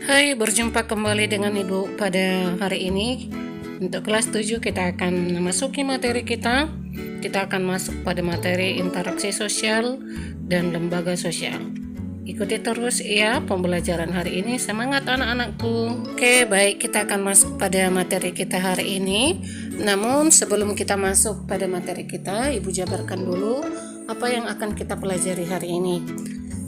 Hai, berjumpa kembali dengan Ibu pada hari ini. Untuk kelas 7 kita akan memasuki materi kita. Kita akan masuk pada materi interaksi sosial dan lembaga sosial. Ikuti terus ya pembelajaran hari ini. Semangat anak-anakku. Oke, baik, kita akan masuk pada materi kita hari ini. Namun sebelum kita masuk pada materi kita, Ibu jabarkan dulu apa yang akan kita pelajari hari ini.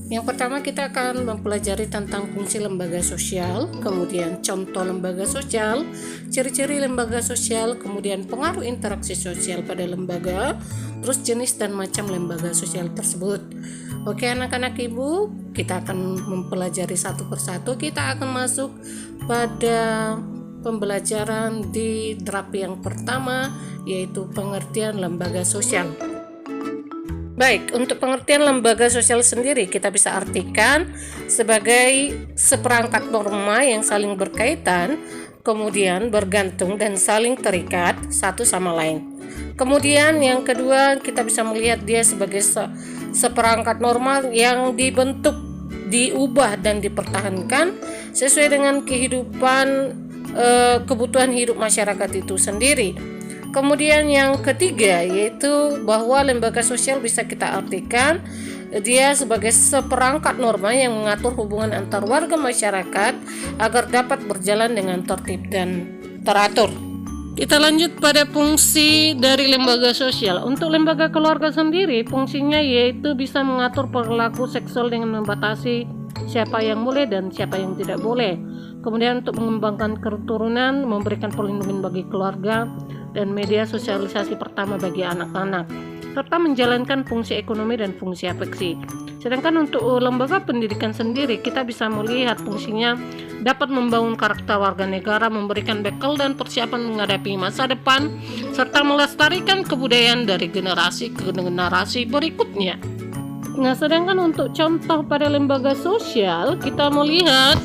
Yang pertama kita akan mempelajari tentang fungsi lembaga sosial, kemudian contoh lembaga sosial, ciri-ciri lembaga sosial, kemudian pengaruh interaksi sosial pada lembaga, terus jenis dan macam lembaga sosial tersebut. Oke anak-anak Ibu, kita akan mempelajari satu persatu. Kita akan masuk pada pembelajaran di draft yang pertama, yaitu pengertian lembaga sosial. Baik, untuk pengertian lembaga sosial sendiri kita bisa artikan sebagai seperangkat norma yang saling berkaitan, kemudian bergantung dan saling terikat satu sama lain. Kemudian yang kedua kita bisa melihat dia sebagai seperangkat norma yang dibentuk, diubah dan dipertahankan sesuai dengan kebutuhan hidup masyarakat itu sendiri. Kemudian yang ketiga yaitu bahwa lembaga sosial bisa kita artikan dia sebagai seperangkat norma yang mengatur hubungan antar warga masyarakat agar dapat berjalan dengan tertib dan teratur. Kita lanjut pada fungsi dari lembaga sosial. Untuk lembaga keluarga sendiri fungsinya yaitu bisa mengatur perilaku seksual dengan membatasi siapa yang boleh dan siapa yang tidak boleh. Kemudian untuk mengembangkan keturunan, memberikan perlindungan bagi keluarga dan media sosialisasi pertama bagi anak-anak, serta menjalankan fungsi ekonomi dan fungsi afeksi. Sedangkan untuk lembaga pendidikan sendiri kita bisa melihat fungsinya dapat membangun karakter warga negara, memberikan bekal dan persiapan menghadapi masa depan, serta melestarikan kebudayaan dari generasi ke generasi berikutnya. Nah, sedangkan untuk contoh pada lembaga sosial kita melihat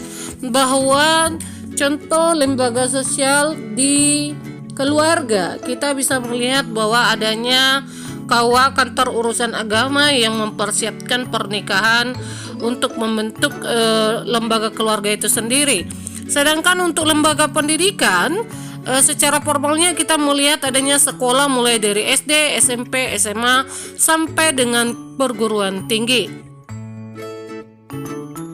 bahwa contoh lembaga sosial di keluarga, kita bisa melihat bahwa adanya KUA kantor urusan agama yang mempersiapkan pernikahan untuk membentuk lembaga keluarga itu sendiri. Sedangkan untuk lembaga pendidikan secara formalnya kita melihat adanya sekolah mulai dari SD, SMP, SMA sampai dengan perguruan tinggi.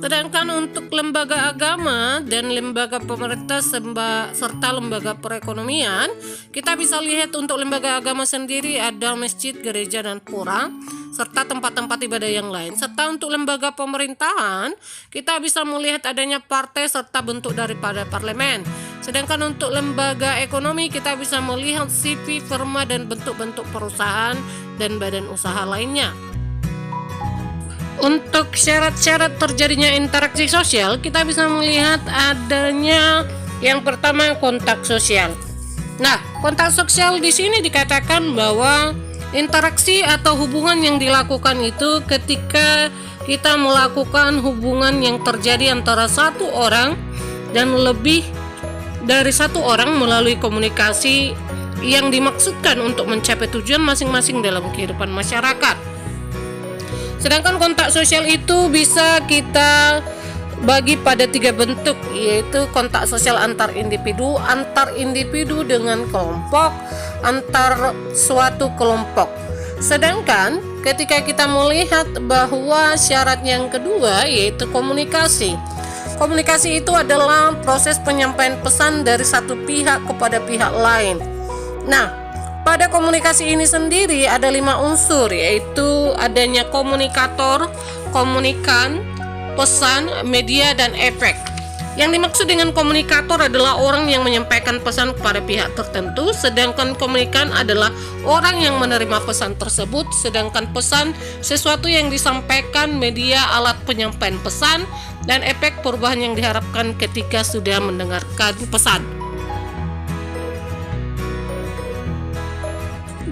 Sedangkan untuk lembaga agama dan lembaga pemerintah serta lembaga perekonomian, kita bisa lihat untuk lembaga agama sendiri ada masjid, gereja, dan pura, serta tempat-tempat ibadah yang lain. Serta untuk lembaga pemerintahan, kita bisa melihat adanya partai serta bentuk daripada parlemen. Sedangkan untuk lembaga ekonomi, kita bisa melihat CV, firma, dan bentuk-bentuk perusahaan dan badan usaha lainnya. Untuk syarat-syarat terjadinya interaksi sosial, kita bisa melihat adanya yang pertama kontak sosial. Nah, kontak sosial di sini dikatakan bahwa interaksi atau hubungan yang dilakukan itu ketika kita melakukan hubungan yang terjadi antara satu orang dan lebih dari satu orang melalui komunikasi yang dimaksudkan untuk mencapai tujuan masing-masing dalam kehidupan masyarakat. Sedangkan kontak sosial itu bisa kita bagi pada 3 bentuk, yaitu kontak sosial antar individu dengan kelompok, antar suatu kelompok. Sedangkan ketika kita melihat bahwa syarat yang kedua yaitu komunikasi. Komunikasi itu adalah proses penyampaian pesan dari satu pihak kepada pihak lain. Nah, pada komunikasi ini sendiri ada 5 unsur, yaitu adanya komunikator, komunikan, pesan, media, dan efek. Yang dimaksud dengan komunikator adalah orang yang menyampaikan pesan kepada pihak tertentu, sedangkan komunikan adalah orang yang menerima pesan tersebut, sedangkan pesan sesuatu yang disampaikan, media alat penyampaian pesan, dan efek perubahan yang diharapkan ketika sudah mendengarkan pesan.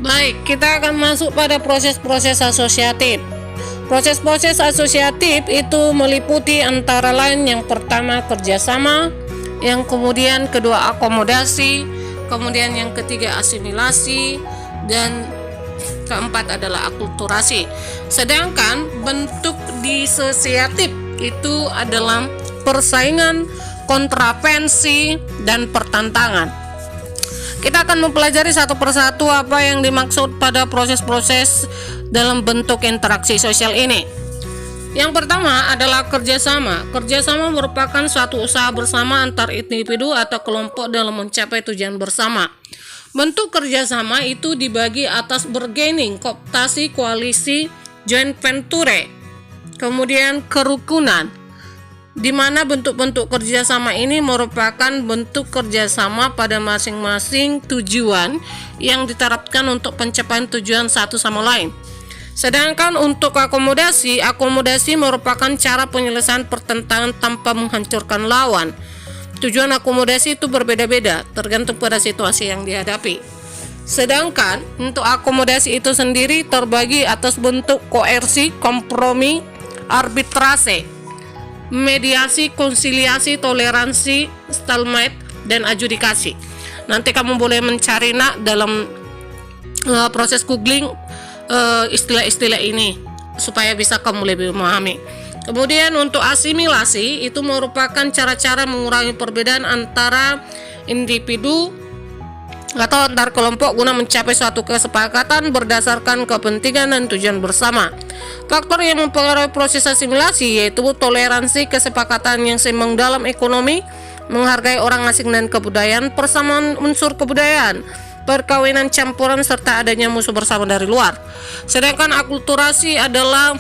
Baik, kita akan masuk pada proses-proses asosiatif. Proses-proses asosiatif itu meliputi antara lain yang pertama kerjasama, yang kemudian kedua akomodasi, kemudian yang ketiga asimilasi, dan keempat adalah akulturasi. Sedangkan bentuk disosiatif itu adalah persaingan, kontravensi, dan pertentangan. Kita akan mempelajari satu persatu apa yang dimaksud pada proses-proses dalam bentuk interaksi sosial ini. Yang pertama adalah kerjasama. Kerjasama merupakan suatu usaha bersama antar individu atau kelompok dalam mencapai tujuan bersama. Bentuk kerjasama itu dibagi atas bargaining, kooptasi, koalisi, joint venture, kemudian kerukunan, di mana bentuk-bentuk kerjasama ini merupakan bentuk kerjasama pada masing-masing tujuan yang diterapkan untuk pencapaian tujuan satu sama lain. Sedangkan untuk akomodasi merupakan cara penyelesaian pertentangan tanpa menghancurkan lawan. Tujuan akomodasi itu berbeda-beda tergantung pada situasi yang dihadapi. Sedangkan untuk akomodasi itu sendiri terbagi atas bentuk koersi, kompromi, arbitrase, mediasi, konsiliasi, toleransi, stalemate, dan adjudikasi. Nanti kamu boleh mencari dalam proses googling istilah-istilah ini supaya bisa kamu lebih memahami. Kemudian untuk asimilasi itu merupakan cara-cara mengurangi perbedaan antara individu atau antar kelompok guna mencapai suatu kesepakatan berdasarkan kepentingan dan tujuan bersama. Faktor yang mempengaruhi proses asimilasi yaitu toleransi, kesepakatan yang seimbang dalam ekonomi, menghargai orang asing dan kebudayaan, persamaan unsur kebudayaan, perkawinan campuran, serta adanya musuh bersama dari luar. Sedangkan akulturasi adalah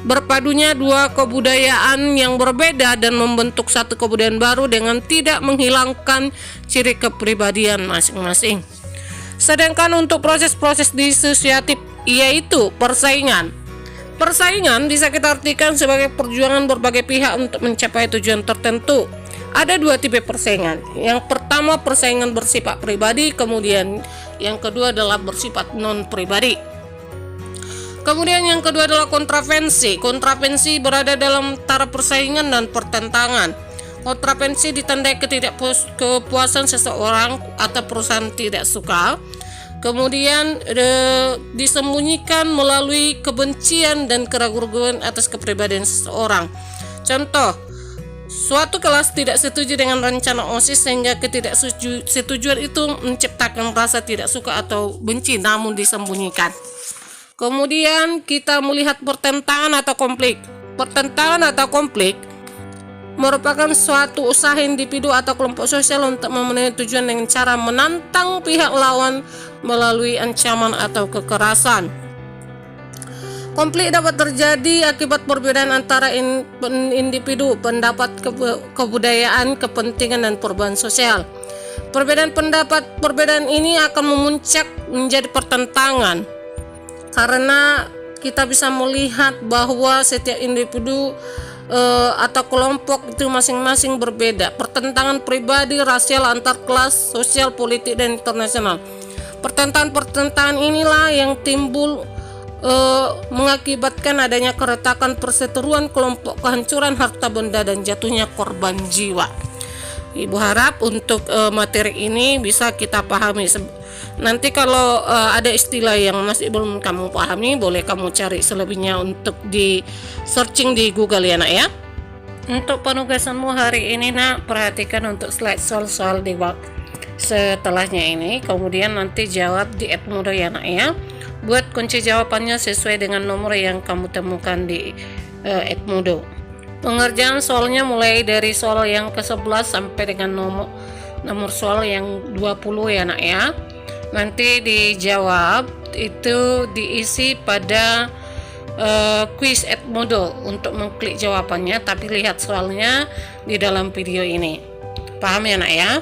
berpadunya dua kebudayaan yang berbeda dan membentuk satu kebudayaan baru dengan tidak menghilangkan ciri kepribadian masing-masing. Sedangkan untuk proses-proses disosiatif yaitu persaingan. Persaingan bisa kita artikan sebagai perjuangan berbagai pihak untuk mencapai tujuan tertentu. Ada dua tipe persaingan. Yang pertama persaingan bersifat pribadi, kemudian yang kedua adalah bersifat non-pribadi. Kemudian yang kedua adalah kontravensi. Kontravensi berada dalam taraf persaingan dan pertentangan. Kontravensi ditandai ketidakpuasan seseorang atau perusahaan tidak suka. Kemudian disembunyikan melalui kebencian dan keraguan atas kepribadian seseorang. Contoh, suatu kelas tidak setuju dengan rencana OSIS sehingga ketidaksetujuan itu menciptakan rasa tidak suka atau benci namun disembunyikan. Kemudian kita melihat pertentangan atau konflik. Pertentangan atau konflik merupakan suatu usaha individu atau kelompok sosial untuk memenuhi tujuan dengan cara menantang pihak lawan melalui ancaman atau kekerasan. Konflik dapat terjadi akibat perbedaan antara individu, pendapat, kebudayaan, kepentingan, dan perubahan sosial. Perbedaan ini akan memuncak menjadi pertentangan karena kita bisa melihat bahwa setiap individu atau kelompok itu masing-masing berbeda. Pertentangan pribadi, rasial, antar kelas, sosial, politik, dan internasional. Pertentangan inilah yang timbul mengakibatkan adanya keretakan, perseteruan kelompok, kehancuran harta benda, dan jatuhnya korban jiwa. Ibu harap untuk materi ini bisa kita pahami. Nanti kalau ada istilah yang masih belum kamu pahami, boleh kamu cari selebihnya untuk di searching di Google ya nak ya. Untuk penugasanmu hari ini nak, perhatikan untuk slide soal-soal di setelahnya ini, kemudian nanti jawab di Edmodo ya nak ya. Buat kunci jawabannya sesuai dengan nomor yang kamu temukan di Edmodo. Pengerjaan soalnya mulai dari soal yang ke-11 sampai dengan nomor soal yang 20 ya nak ya. Nanti dijawab itu diisi pada quiz Edmodo. Untuk mengklik jawabannya, tapi lihat soalnya di dalam video ini. Paham ya nak ya?